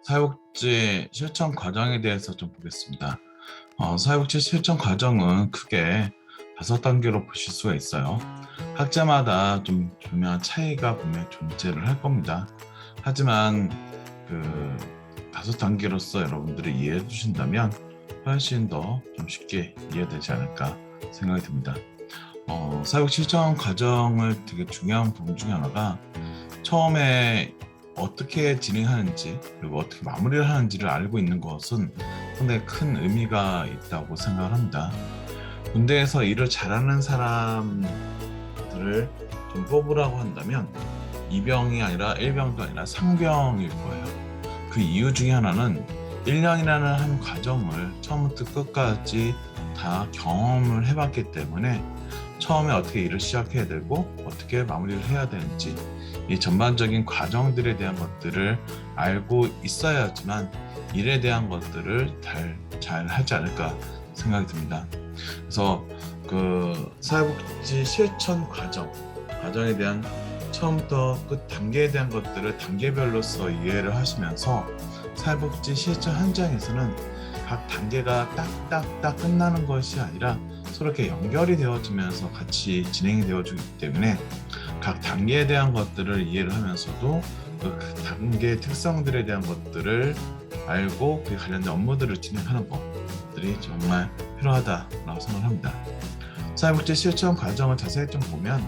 사회복지 실천 과정에 대해서 좀 보겠습니다. 사회복지 실천 과정은 크게 5단계로 보실 수가 있어요. 학자마다 좀 분명한 차이가 분명히 존재를 할 겁니다. 하지만 그 5단계로서 여러분들이 이해해 주신다면 훨씬 더 좀 쉽게 이해되지 않을까 생각이 듭니다. 사회복지 실천 과정을 되게 중요한 부분 중에 하나가 처음에 어떻게 진행하는지 그리고 어떻게 마무리를 하는지를 알고 있는 것은 상당히 큰 의미가 있다고 생각을 합니다. 군대에서 일을 잘하는 사람들을 좀 뽑으라고 한다면 이병이 아니라 일병도 아니라 상병일 거예요. 그 이유 중에 하나는 1년이라는 한 과정을 처음부터 끝까지 다 경험을 해봤기 때문에 처음에 어떻게 일을 시작해야 되고 어떻게 마무리를 해야 되는지 이 전반적인 과정들에 대한 것들을 알고 있어야지만 일에 대한 것들을 잘 하지 않을까 생각이 듭니다. 그래서 그 사회복지 실천 과정에 대한 처음부터 끝 단계에 대한 것들을 단계별로서 이해를 하시면서 사회복지 실천 현장에서는 각 단계가 딱딱딱 끝나는 것이 아니라 서로 이렇게 연결이 되어지면서 같이 진행이 되어지기 때문에 각 단계에 대한 것들을 이해를 하면서도 그 단계의 특성들에 대한 것들을 알고 그에 관련된 업무들을 진행하는 것들이 정말 필요하다라고 생각합니다. 사회복지 실천 과정을 자세히 좀 보면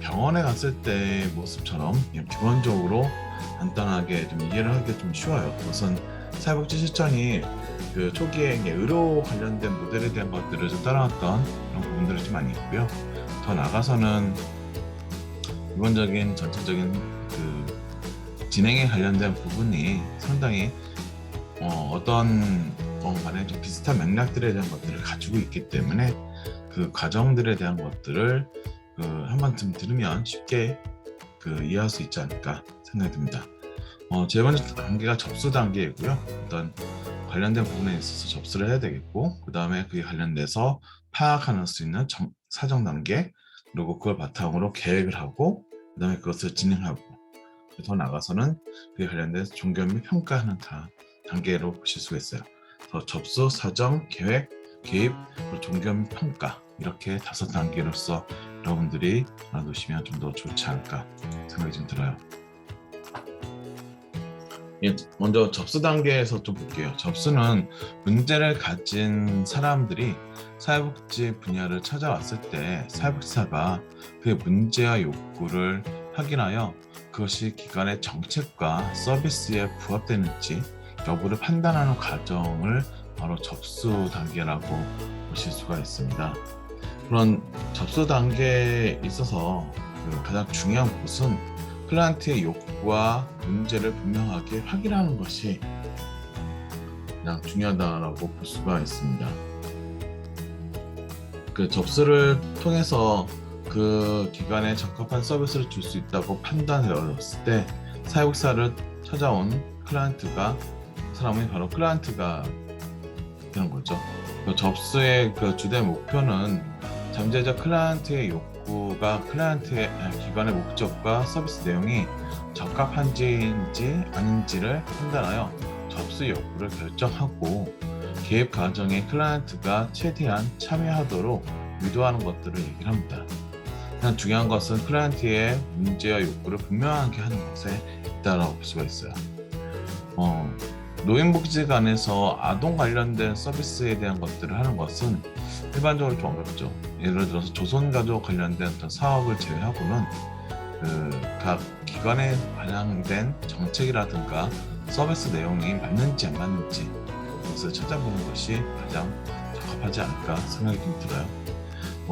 병원에 갔을 때의 모습처럼 기본적으로 간단하게 좀 이해를 하기가 좀 쉬워요. 우선 사회복지 실천이 그 초기에 의료 관련된 모델에 대한 것들을 좀 따라왔던 그런 부분들이 좀 많이 있고요. 더 나아가서는 기본적인 전체적인 그 진행에 관련된 부분이 상당히 어떤 간에 좀 비슷한 맥락들에 대한 것들을 가지고 있기 때문에 그 과정들에 대한 것들을 한 번쯤 들으면 쉽게 이해할 수 있지 않을까 생각이 듭니다. 제일 번째 단계가 접수 단계이고요. 어떤 관련된 부분에 있어서 접수를 해야 되겠고, 그 다음에 그에 관련돼서 파악할 수 있는 사정 단계, 그리고 그걸 바탕으로 계획을 하고, 그 다음에 그것을 진행하고, 더 나가서는 그에 관련돼서 종결 및 평가하는 단계로 보실 수가 있어요. 그래서 접수, 사정, 계획, 개입, 그리고 종결 및 평가 이렇게 5단계로서 여러분들이 알아두시면 좀 더 좋지 않을까 생각이 좀 들어요. 먼저 접수 단계에서 좀 볼게요. 접수는 문제를 가진 사람들이 사회복지 분야를 찾아왔을 때 사회복지사가 그의 문제와 욕구를 확인하여 그것이 기관의 정책과 서비스에 부합되는지 여부를 판단하는 과정을 바로 접수 단계라고 보실 수가 있습니다. 그런 접수 단계에 있어서 가장 중요한 것은 클라이언트의 욕구와 문제를 분명하게 확인하는 것이 가장 중요하다고 볼 수가 있습니다. 그 접수를 통해서 그 기관에 적합한 서비스를 줄 수 있다고 판단되었을 때 사회복지사를 찾아온 사람이 바로 클라이언트가 되는 거죠. 그 접수의 그 주된 목표는 잠재적 클라이언트의 욕구가 클라이언트의 기관의 목적과 서비스 내용이 적합한지 아닌지를 판단하여 접수 욕구를 결정하고 개입 과정에 클라이언트가 최대한 참여하도록 유도하는 것들을 얘기를 합니다. 가장 중요한 것은 클라이언트의 문제와 욕구를 분명하게 하는 것에 있다고 볼 수가 있어요. 노인복지관에서 아동 관련된 서비스에 대한 것들을 하는 것은 일반적으로 좀 어렵죠. 예를 들어서 조선가족 관련된 어떤 사업을 제외하고는 각 기관에 반영된 정책이라든가 서비스 내용이 맞는지 안 맞는지 그것을 찾아보는 것이 가장 적합하지 않을까 생각이 좀 들어요.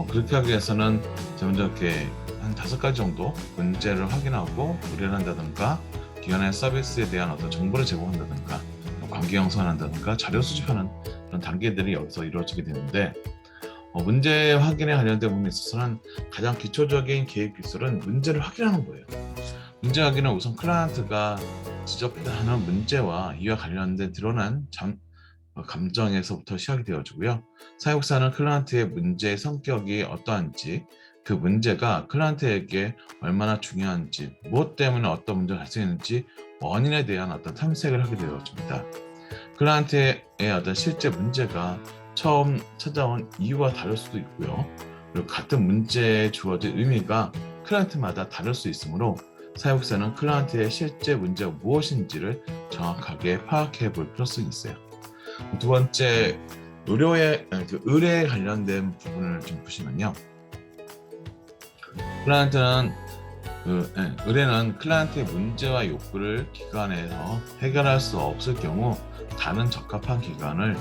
그렇게 하기 위해서는 먼저 이렇게 한 5가지 정도 문제를 확인하고 의뢰를 한다든가 기관의 서비스에 대한 어떤 정보를 제공한다든가 관계 형성한다든가 자료 수집하는 그런 단계들이 여기서 이루어지게 되는데 문제 확인에 관련된 부분에 있어서는 가장 기초적인 개입 기술은 문제를 확인하는 거예요. 문제 확인은 우선 클라이언트가 지적하는 문제와 이와 관련된 드러난 감정에서부터 시작이 되어지고요. 사회복지사는 클라이언트의 문제의 성격이 어떠한지, 그 문제가 클라이언트에게 얼마나 중요한지, 무엇 때문에 어떤 문제가 발생했는지 원인에 대한 어떤 탐색을 하게 되어집니다. 클라이언트의 어떤 실제 문제가 처음 찾아온 이유와 다를 수도 있고요. 그리고 같은 문제에 주어진 의미가 클라이언트마다 다를 수 있으므로 사육사는 클라이언트의 실제 문제가 무엇인지를 정확하게 파악해 볼 필요성이 있어요. 두 번째, 의뢰에 관련된 부분을 좀 보시면요. 의뢰는 클라이언트의 문제와 욕구를 기관에서 해결할 수 없을 경우 다른 적합한 기관을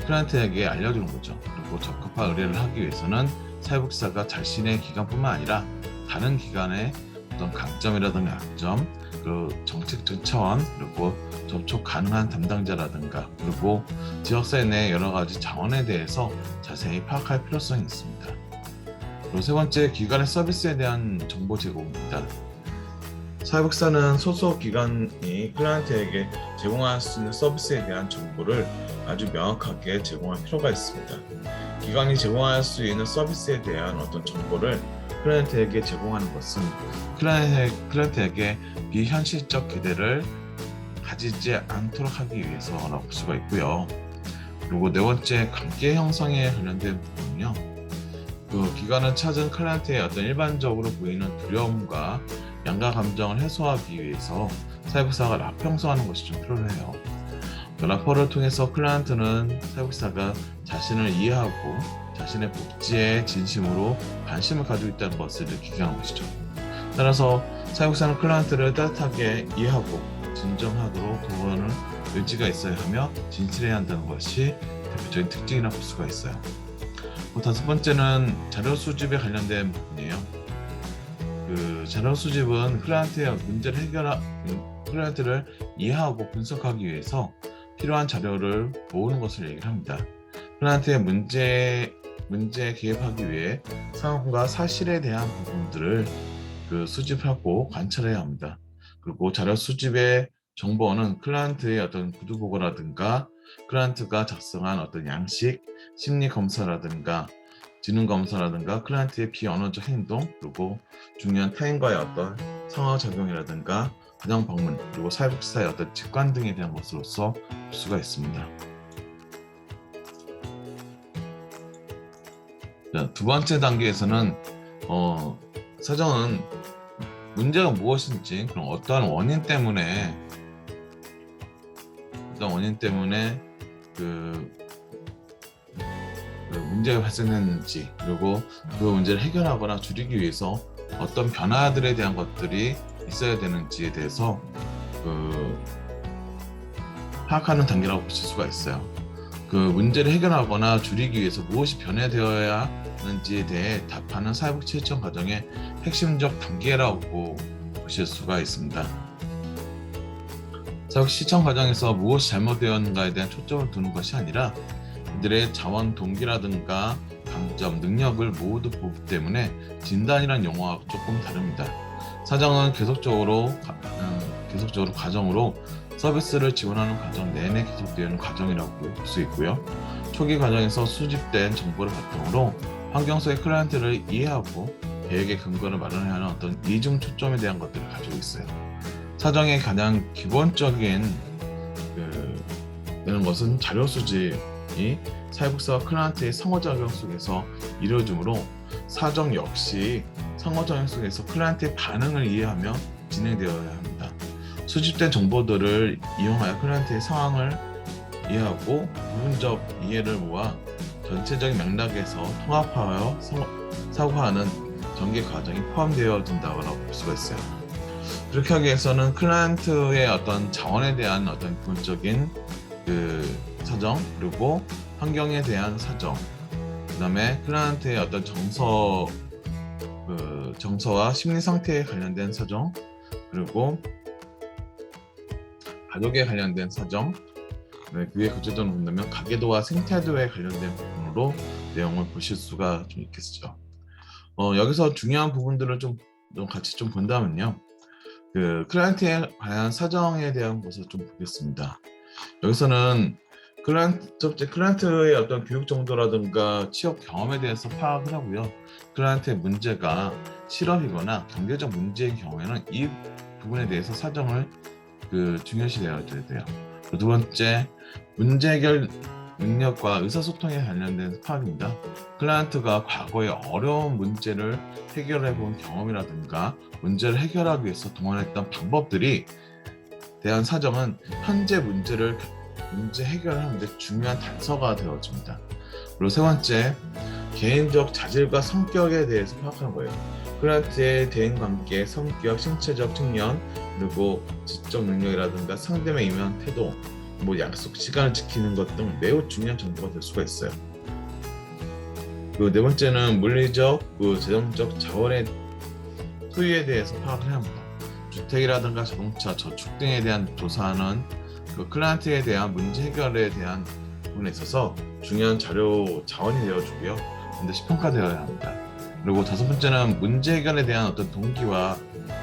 클라이언트에게 알려주는 거죠. 그리고 적합한 의뢰를 하기 위해서는 사육사가 자신의 기관뿐만 아니라 다른 기관의 어떤 강점이라든가 약점, 그리고 정책적 차원, 그리고 접촉 가능한 담당자라든가, 그리고 지역사회 내 여러 가지 자원에 대해서 자세히 파악할 필요성이 있습니다. 그리고 세 번째, 기관의 서비스에 대한 정보 제공입니다. 사육사는 소속 기관이 클라이언트에게 제공할 수 있는 서비스에 대한 정보를 아주 명확하게 제공할 필요가 있습니다. 기관이 제공할 수 있는 서비스에 대한 어떤 정보를 클라이언트에게 제공하는 것은 클라이언트에게 비현실적 기대를 가지지 않도록 하기 위해서라고 볼 수가 있고요. 그리고 네 번째, 관계 형성에 관련된 부분은요. 그 기관을 찾은 클라이언트의 어떤 일반적으로 보이는 두려움과 양가 감정을 해소하기 위해서 사육사가 라포 형성하는 것이 좀 필요해요. 라포를 통해서 클라이언트는 사육사가 자신을 이해하고 자신의 복지에 진심으로 관심을 가지고 있다는 것을 느끼게 하는 것이죠. 따라서 사육사는 클라이언트를 따뜻하게 이해하고 진정하도록 도와주는 의지가 있어야 하며 진실해야 한다는 것이 대표적인 특징이라고 볼 수가 있어요. 다섯 번째는 자료 수집에 관련된 부분이에요. 자료 수집은 클라이언트를 이해하고 분석하기 위해서 필요한 자료를 모으는 것을 얘기를 합니다. 클라이언트의 문제에 개입하기 위해 상황과 사실에 대한 부분들을 수집하고 관찰해야 합니다. 그리고 자료 수집의 정보는 클라이언트의 어떤 구두보고라든가 클라이언트가 작성한 어떤 양식, 심리 검사라든가 지능 검사라든가 클라이언트의 비언어적 행동, 그리고 중요한 타인과의 어떤 상호작용이라든가 가정 방문, 그리고 사육사의 어떤 직관 등에 대한 것으로서 볼 수가 있습니다. 자, 두 번째 단계에서는 사정은 문제가 무엇인지, 그럼 어떠한 원인 때문에 문제가 발생했는지, 그리고 그 문제를 해결하거나 줄이기 위해서 어떤 변화들에 대한 것들이 있어야 되는지에 대해서 파악하는 단계라고 보실 수가 있어요. 그 문제를 해결하거나 줄이기 위해서 무엇이 변화되어야 하는지에 대해 답하는 사회복 실천 과정의 핵심적 단계라고 보실 수가 있습니다. 사회복 실천 과정에서 무엇이 잘못되었는가에 대한 초점을 두는 것이 아니라 이들의 자원 동기라든가 강점, 능력을 모두 보기 때문에 진단이란 용어와 조금 다릅니다. 사정은 계속적으로 과정으로 서비스를 지원하는 과정 내내 계속되는 과정이라고 볼 수 있고요. 초기 과정에서 수집된 정보를 바탕으로 환경 속의 클라이언트를 이해하고 계획의 근거를 마련해야 하는 어떤 이중 초점에 대한 것들을 가지고 있어요. 사정의 가장 기본적인 되는 것은 자료 수집이 사육사와 클라이언트의 상호작용 속에서 이루어지므로 사정 역시 상호작용 속에서 클라이언트의 반응을 이해하며 진행되어야 합니다. 수집된 정보들을 이용하여 클라이언트의 상황을 이해하고 부분적 이해를 모아 전체적인 맥락에서 통합하여 사고하는 전개 과정이 포함되어진다고 볼 수가 있어요. 그렇게 하기 위해서는 클라이언트의 어떤 자원에 대한 어떤 기본적인 사정, 그리고 환경에 대한 사정, 그 다음에 클라이언트의 어떤 정서와 심리 상태에 관련된 사정, 그리고 가족에 관련된 사정, 그에 구체적으로 본다면 가계도와 생태도에 관련된 부분으로 내용을 보실 수가 좀 있겠죠. 여기서 중요한 부분들을 좀 같이 좀 본다면요. 클라이언트에 관한 사정에 대한 것을 좀 보겠습니다. 여기서는 클라이언트의 어떤 교육 정도라든가 취업 경험에 대해서 파악을 하고요. 클라이언트의 문제가 실업이거나 경제적 문제인 경우에는 이 부분에 대해서 사정을 중요시 되어져야 돼요. 두 번째, 문제 해결 능력과 의사소통에 관련된 파악입니다. 클라이언트가 과거에 어려운 문제를 해결해 본 경험이라든가 문제를 해결하기 위해서 동원했던 방법들이 대한 사정은 현재 문제 해결하는데 중요한 단서가 되어집니다. 그리고 세 번째, 개인적 자질과 성격에 대해서 파악하는 거예요. 클라이언트의 대인관계, 성격, 신체적 측면, 그리고 지적 능력이라든가 상대방에 임한 태도, 약속 시간을 지키는 것 등 매우 중요한 정보가 될 수가 있어요. 네 번째는 물리적, 재정적 자원의 소유에 대해서 파악을 해야 합니다. 주택이라든가 자동차, 저축 등에 대한 조사는 클라이언트에 대한 문제 해결에 대한 부분에 있어서 중요한 자원이 되어주고요. 반드시 평가되어야 합니다. 그리고 다섯 번째는 문제 해결에 대한 어떤 동기와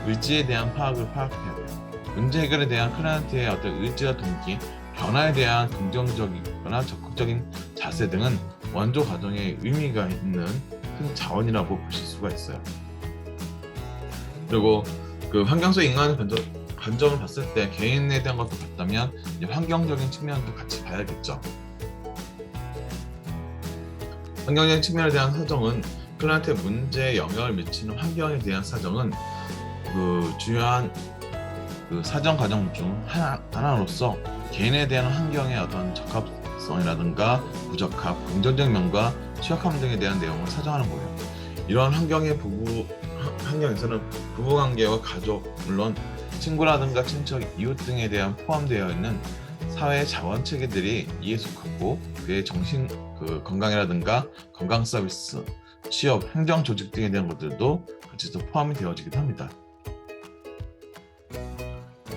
의지에 대한 파악을 파악해야 돼요. 문제 해결에 대한 클라이언트의 어떤 의지와 동기, 변화에 대한 긍정적이거나 적극적인 자세 등은 원조 과정에 의미가 있는 큰 자원이라고 보실 수가 있어요. 그리고 환경 속 인간의 관점을 봤을 때 개인에 대한 것도 봤다면 환경적인 측면도 같이 봐야겠죠. 환경적인 측면에 대한 사정은 클라이언트의 문제에 영향을 미치는 환경에 대한 사정은 중요한 사정 과정 중 하나로서 개인에 대한 환경의 어떤 적합성이라든가 부적합, 긍정적 면과 취약함 등에 대한 내용을 사정하는 거예요. 이러한 환경에서는 부부관계와 가족, 물론 친구라든가 친척, 이웃 등에 대한 포함되어 있는 사회 자원 체계들이 이에 속하고 그의 정신 건강이라든가 건강 서비스, 취업, 행정 조직 등에 대한 것들도 같이 또 포함이 되어지기도 합니다.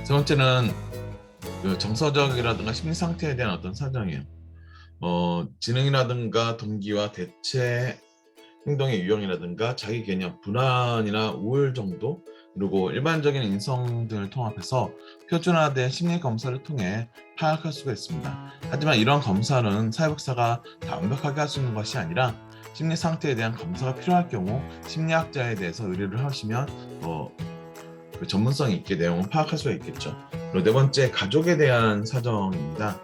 세 번째는 정서적이라든가 심리 상태에 대한 어떤 사정이에요. 지능이라든가 동기와 대체 행동의 유형이라든가 자기 개념, 불안이나 우울 정도, 그리고 일반적인 인성 등을 통합해서 표준화된 심리 검사를 통해 파악할 수가 있습니다. 하지만 이런 검사는 사회복사가 다 완벽하게 할 수 있는 것이 아니라 심리 상태에 대한 검사가 필요할 경우 심리학자에 대해서 의뢰를 하시면 전문성 있게 내용을 파악할 수가 있겠죠. 그리고 네 번째, 가족에 대한 사정입니다.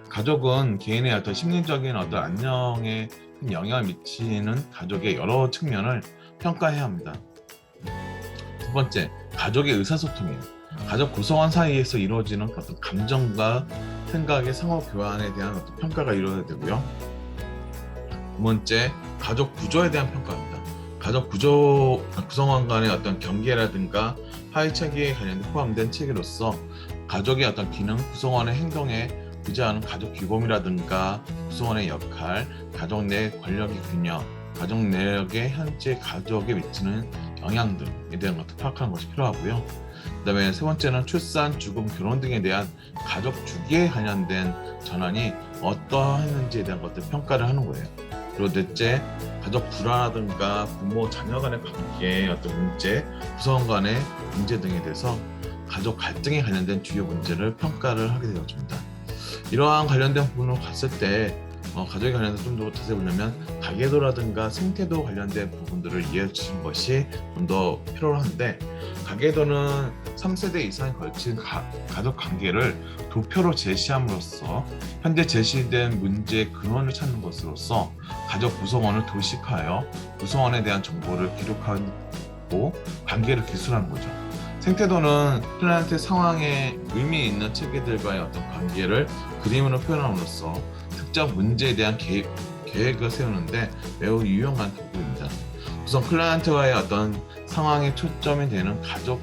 가족은 개인의 어떤 심리적인 어떤 안녕에 큰 영향을 미치는 가족의 여러 측면을 평가해야 합니다. 두 번째, 가족의 의사소통이에요. 가족 구성원 사이에서 이루어지는 어떤 감정과 생각의 상호 교환에 대한 어떤 평가가 이루어져야 되고요. 두 번째, 가족 구조에 대한 평가입니다. 가족 구성원 간의 어떤 경계라든가 하위 체계에 관련된 포함된 체계로서 가족의 어떤 기능, 구성원의 행동에 부재하는 가족 규범이라든가 구성원의 역할, 가족 내 권력의 균형, 가족 내역의 현재 가족에 미치는 영향 등에 대한 것도 파악하는 것이 필요하고요. 그 다음에 세 번째는 출산, 죽음, 결혼 등에 대한 가족 주기에 관련된 전환이 어떠했는지에 대한 것들 평가를 하는 거예요. 그리고 넷째, 가족 불화라든가 부모, 자녀 간의 관계의 어떤 문제, 구성원 간의 문제 등에 대해서 가족 갈등에 관련된 주요 문제를 평가를 하게 되어집니다. 이러한 관련된 부분을 봤을 때 가족에 관련해서 좀 더 자세히 보려면 가계도라든가 생태도 관련된 부분들을 이해해 주신 것이 좀 더 필요한데, 가계도는 3세대 이상에 걸친 가족 관계를 도표로 제시함으로써 현재 제시된 문제의 근원을 찾는 것으로서 가족 구성원을 도식하여 구성원에 대한 정보를 기록하고 관계를 기술하는 거죠. 생태도는 클라이언트 상황에 의미 있는 체계들과의 어떤 관계를 그림으로 표현함으로써 특정 문제에 대한 계획을 세우는데 매우 유용한 도구입니다. 우선 클라이언트와의 어떤 상황에 초점이 되는 가족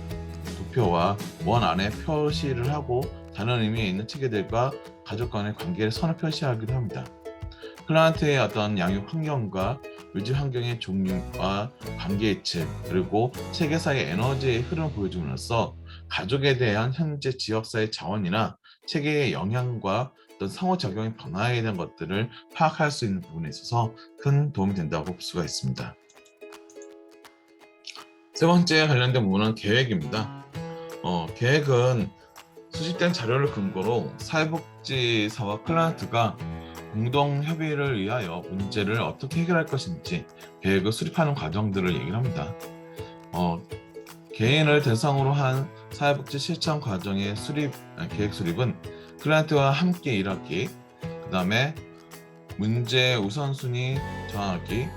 도표와 원 안에 표시를 하고 다른 의미에 있는 체계들과 가족 간의 관계를 선을 표시하기도 합니다. 클라이언트의 어떤 양육 환경과 유지 환경의 종류와 관계 이치, 그리고 체계사의 에너지의 흐름을 보여줌으로써 가족에 대한 현재 지역사의 자원이나 체계의 영향과 어떤 상호작용의 변화에 대한 것들을 파악할 수 있는 부분에 있어서 큰 도움이 된다고 볼 수가 있습니다. 세 번째 관련된 부분은 계획입니다. 계획은 수집된 자료를 근거로 사회복지사와 클라이언트가 공동 협의를 위하여 문제를 어떻게 해결할 것인지 계획을 수립하는 과정들을 얘기를 합니다. 개인을 대상으로 한 사회복지 실천 과정의 계획 수립은 클라이언트와 함께 일하기, 그 다음에 문제 우선순위 정하기,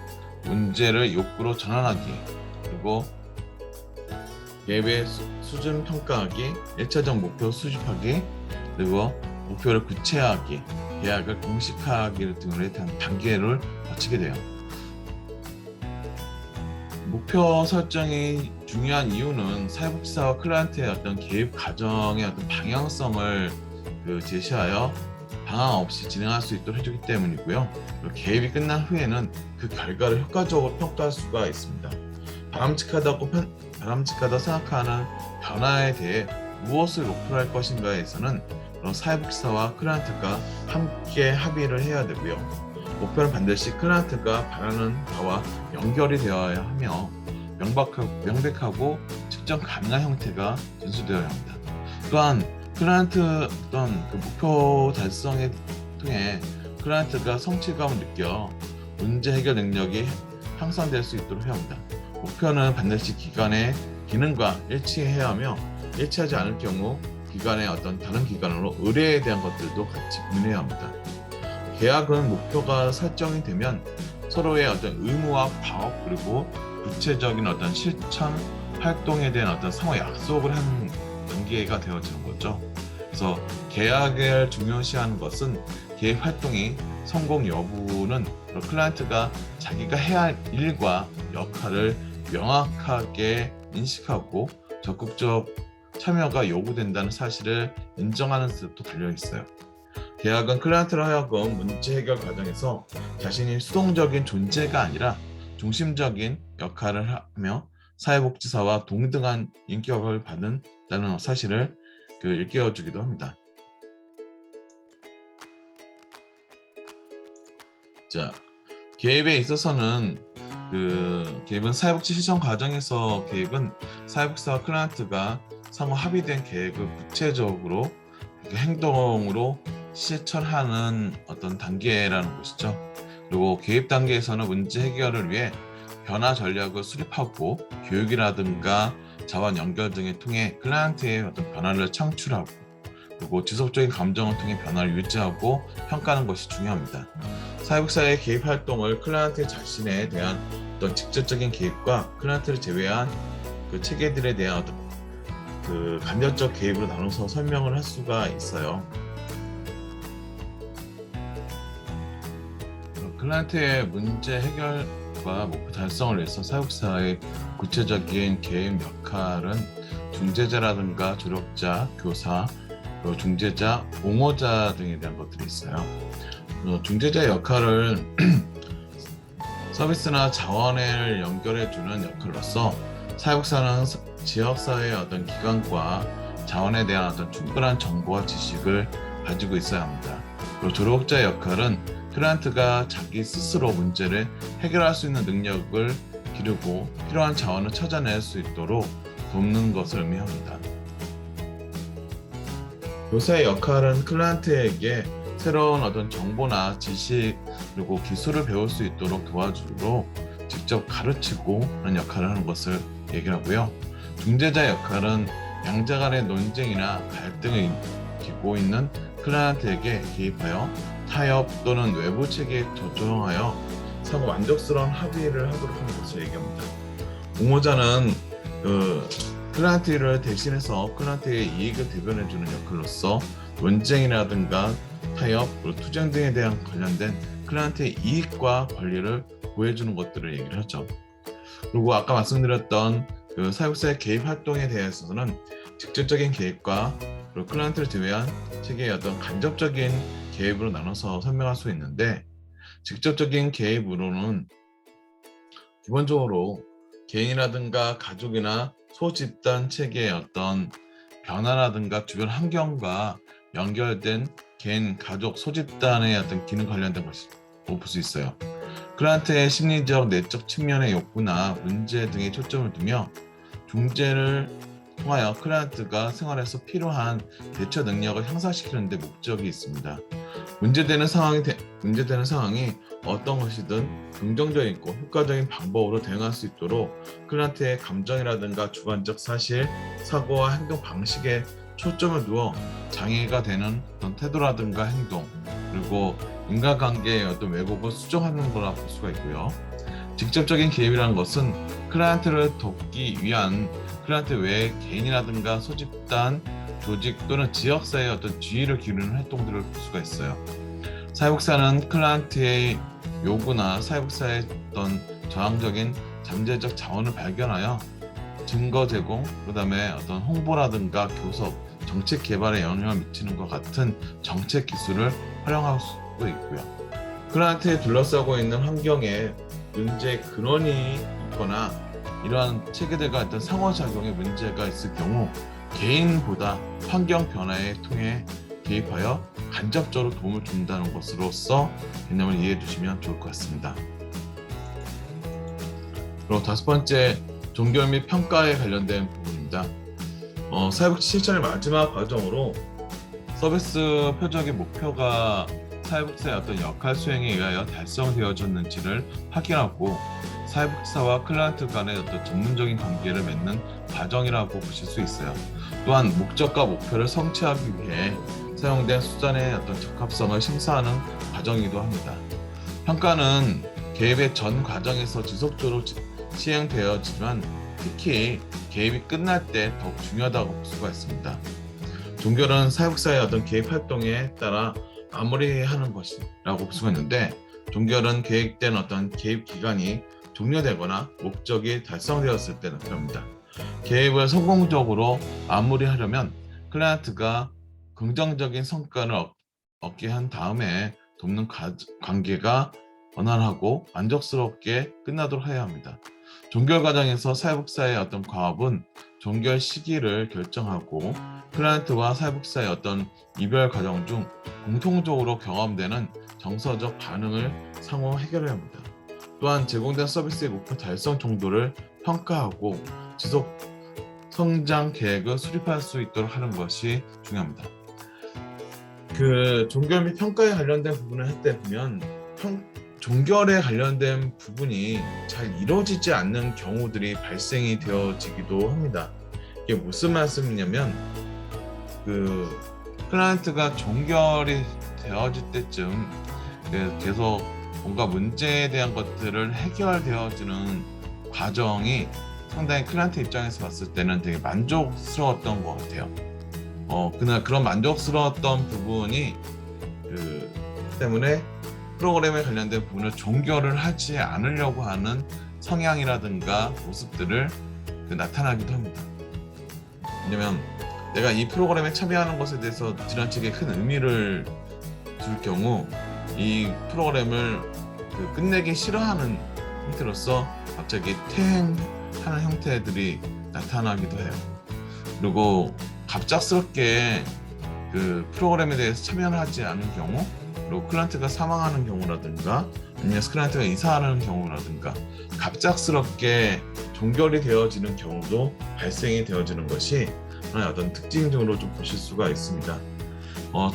문제를 욕구로 전환하기, 그리고 계획의 수준 평가하기, 1차적 목표 수집하기, 그리고 목표를 구체화하기, 계약을 공식화하기 등을 대한 단계를 거치게 돼요. 목표 설정이 중요한 이유는 사회복지사와 클라이언트의 어떤 개입 과정의 어떤 방향성을 제시하여 방황 없이 진행할 수 있도록 해주기 때문이고요. 개입이 끝난 후에는 그 결과를 효과적으로 평가할 수가 있습니다. 바람직하다고 생각하는 변화에 대해 무엇을 목표로 할 것인가에서는 사회복지사와 클라이언트가 함께 합의를 해야 되고요. 목표는 반드시 클라이언트가 바라는 바와 연결이 되어야 하며 명백하고 측정 가능한 형태가 전수되어야 합니다. 또한 클라이언트 어떤 목표 달성에 통해 클라이언트가 성취감을 느껴 문제 해결 능력이 향상될 수 있도록 해야 합니다. 목표는 반드시 기관의 기능과 일치해야 하며 일치하지 않을 경우 기관의 어떤 다른 기관으로 의뢰에 대한 것들도 같이 고민해야 합니다. 계약은 목표가 설정이 되면 서로의 어떤 의무와 파업 그리고 구체적인 어떤 실천 활동에 대한 어떤 상호 약속을 하는 단계가 되어지는 거죠. 그래서 계약을 중요시하는 것은 계획 활동이 성공 여부는 클라이언트가 자기가 해야 할 일과 역할을 명확하게 인식하고 적극적 참여가 요구된다는 사실을 인정하는 데도 달려 있어요. 계약은 클라이언트로 하여금 문제 해결 과정에서 자신이 수동적인 존재가 아니라 중심적인 역할을 하며 사회복지사와 동등한 인격을 받는다는 사실을 일깨워주기도 합니다. 자, 개입에 있어서는 개입은 사회복지 실천 과정에서 개입은 사회복지사와 클라이언트가 상호 합의된 계획을 구체적으로 행동으로 실천하는 어떤 단계라는 것이죠. 그리고 개입 단계에서는 문제 해결을 위해 변화 전략을 수립하고 교육이라든가 자원 연결 등을 통해 클라이언트의 어떤 변화를 창출하고 그리고 지속적인 감정을 통해 변화를 유지하고 평가하는 것이 중요합니다. 사회복지사의 개입 활동을 클라이언트 자신에 대한 어떤 직접적인 개입과 클라이언트를 제외한 체계들에 대한 어떤 간접적 개입으로 나눠서 설명을 할 수가 있어요. 클라이언트의 문제 해결과 목표 달성을 위해서 사회복지사의 구체적인 개입 역할은 중재자라든가 조력자, 교사, 중재자, 옹호자 등에 대한 것들이 있어요. 중재자의 역할을 서비스나 자원을 연결해주는 역할로서 사회복지사는 지역사회의 어떤 기관과 자원에 대한 어떤 충분한 정보와 지식을 가지고 있어야 합니다. 그리고 조력자의 역할은 클라이언트가 자기 스스로 문제를 해결할 수 있는 능력을 기르고 필요한 자원을 찾아낼 수 있도록 돕는 것을 의미합니다. 교사의 역할은 클라이언트에게 새로운 어떤 정보나 지식 그리고 기술을 배울 수 있도록 도와주고 직접 가르치고 하는 역할을 하는 것을 얘기하고요. 중재자의 역할은 양자 간의 논쟁이나 갈등을 일으키고 있는 클라이언트에게 개입하여 타협 또는 외부 체계에 조정하여 상호 만족스러운 합의를 하도록 하는 것을 얘기합니다. 옹호자는 클라이언트를 대신해서 클라이언트의 이익을 대변해주는 역할로서 논쟁이라든가 타협, 그리고 투쟁 등에 대한 관련된 클라이언트의 이익과 권리를 보호해주는 것들을 얘기를 하죠. 그리고 아까 말씀드렸던 사회복지사의 개입 활동에 대해서는 직접적인 개입과 그리고 클라이언트를 제외한 체계의 어떤 간접적인 개입으로 나눠서 설명할 수 있는데, 직접적인 개입으로는 기본적으로 개인이라든가 가족이나 소집단 체계의 어떤 변화라든가 주변 환경과 연결된 개인, 가족, 소집단의 어떤 기능 관련된 것을 볼 수 있어요. 클라이언트의 심리적, 내적 측면의 욕구나 문제 등에 초점을 두며 중재를 통하여 클라이언트가 생활에서 필요한 대처 능력을 향상시키는 데 목적이 있습니다. 문제되는 상황이 어떤 것이든 긍정적이고 효과적인 방법으로 대응할 수 있도록 클라이언트의 감정이라든가 주관적 사실, 사고와 행동 방식에 초점을 두어 장애가 되는 어떤 태도라든가 행동, 그리고 인간관계의 어떤 왜곡을 수정하는 거라 볼 수가 있고요. 직접적인 개입이라는 것은 클라이언트를 돕기 위한 클라이언트 외의 개인이라든가 소집단, 조직 또는 지역사회의 어떤 지위를 기르는 활동들을 볼 수가 있어요. 사회복사는 클라이언트의 요구나 사회복사의 어떤 저항적인 잠재적 자원을 발견하여 증거 제공, 그다음에 어떤 홍보라든가 교섭, 정책 개발에 영향을 미치는 것 같은 정책 기술을 활용할 수도 있고요. 클라이언트에 둘러싸고 있는 환경에 문제의 근원이 있거나 이러한 체계들과 어떤 상호작용에 문제가 있을 경우 개인보다 환경 변화에 통해 개입하여 간접적으로 도움을 준다는 것으로서 개념을 이해해 두시면 좋을 것 같습니다. 그리고 다섯 번째, 종결 및 평가에 관련된 부분입니다. 사회복지 실천의 마지막 과정으로 서비스 표적의 목표가 사회복지사의 어떤 역할 수행에 의하여 달성되어졌는지를 확인하고 사회복지사와 클라이언트 간의 어떤 전문적인 관계를 맺는 과정이라고 보실 수 있어요. 또한 목적과 목표를 성취하기 위해 사용된 수단의 어떤 적합성을 심사하는 과정이기도 합니다. 평가는 개입의 전 과정에서 지속적으로 시행되어지만 특히 개입이 끝날 때 더욱 중요하다고 볼 수가 있습니다. 종결은 사회복사의 어떤 개입 활동에 따라 마무리하는 것이라고 볼 수가 있는데, 종결은 계획된 어떤 개입 기간이 종료되거나 목적이 달성되었을 때 나타납니다. 개입을 성공적으로 마무리하려면 클라이언트가 긍정적인 성과를 얻게 한 다음에 돕는 관계가 원활하고 만족스럽게 끝나도록 해야 합니다. 종결 과정에서 사회복사의 어떤 과업은 종결 시기를 결정하고 클라이언트와 사회복사의 어떤 이별 과정 중 공통적으로 경험되는 정서적 반응을 상호 해결해야 합니다. 또한 제공된 서비스의 목표 달성 정도를 평가하고 지속 성장 계획을 수립할 수 있도록 하는 것이 중요합니다. 종결 및 평가에 관련된 부분을 할 때 보면 종결에 관련된 부분이 잘 이루어지지 않는 경우들이 발생이 되어지기도 합니다. 이게 무슨 말씀이냐면 클라이언트가 종결이 되어질 때쯤 계속 뭔가 문제에 대한 것들을 해결되어지는 과정이 상당히 클라이언트 입장에서 봤을 때는 되게 만족스러웠던 것 같아요. 그런 만족스러웠던 부분이 때문에 프로그램에 관련된 부분을 종결을 하지 않으려고 하는 성향이라든가 모습들을 나타나기도 합니다. 왜냐면 내가 이 프로그램에 참여하는 것에 대해서 지나치게 큰 의미를 둘 경우 이 프로그램을 끝내기 싫어하는 형태로서 갑자기 퇴행하는 형태들이 나타나기도 해요. 그리고 갑작스럽게 프로그램에 대해서 참여를 하지 않은 경우, 그리고 클라이언트가 사망하는 경우라든가 아니면 클라이언트가 이사하는 경우라든가 갑작스럽게 종결이 되어지는 경우도 발생이 되어지는 것이 하나의 어떤 특징으로 좀 보실 수가 있습니다.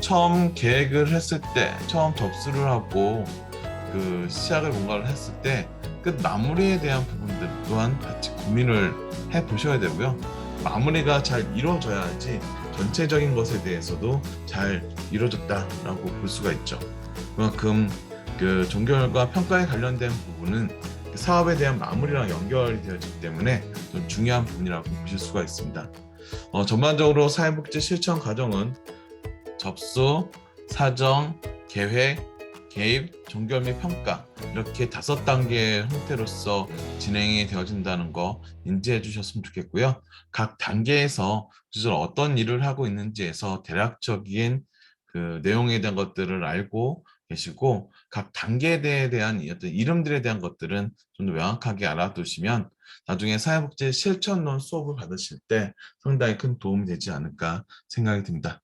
처음 계획을 했을 때, 처음 접수를 하고 시작을 뭔가를 했을 때 끝 마무리에 대한 부분들 또한 같이 고민을 해 보셔야 되고요. 마무리가 잘 이루어져야지 전체적인 것에 대해서도 잘 이루어졌다라고 볼 수가 있죠. 그만큼 종결과 평가에 관련된 부분은 사업에 대한 마무리랑 연결이 되어지기 때문에 좀 중요한 부분이라고 보실 수가 있습니다. 전반적으로 사회복지 실천 과정은 접수, 사정, 계획, 개입, 종결 및 평가 이렇게 5단계의 형태로서 진행이 되어진다는 거 인지해 주셨으면 좋겠고요. 각 단계에서 구체적으로 어떤 일을 하고 있는지에서 대략적인 내용에 대한 것들을 알고 계시고 각 단계에 대한 어떤 이름들에 대한 것들은 좀 더 명확하게 알아두시면 나중에 사회복지 실천론 수업을 받으실 때 상당히 큰 도움이 되지 않을까 생각이 듭니다.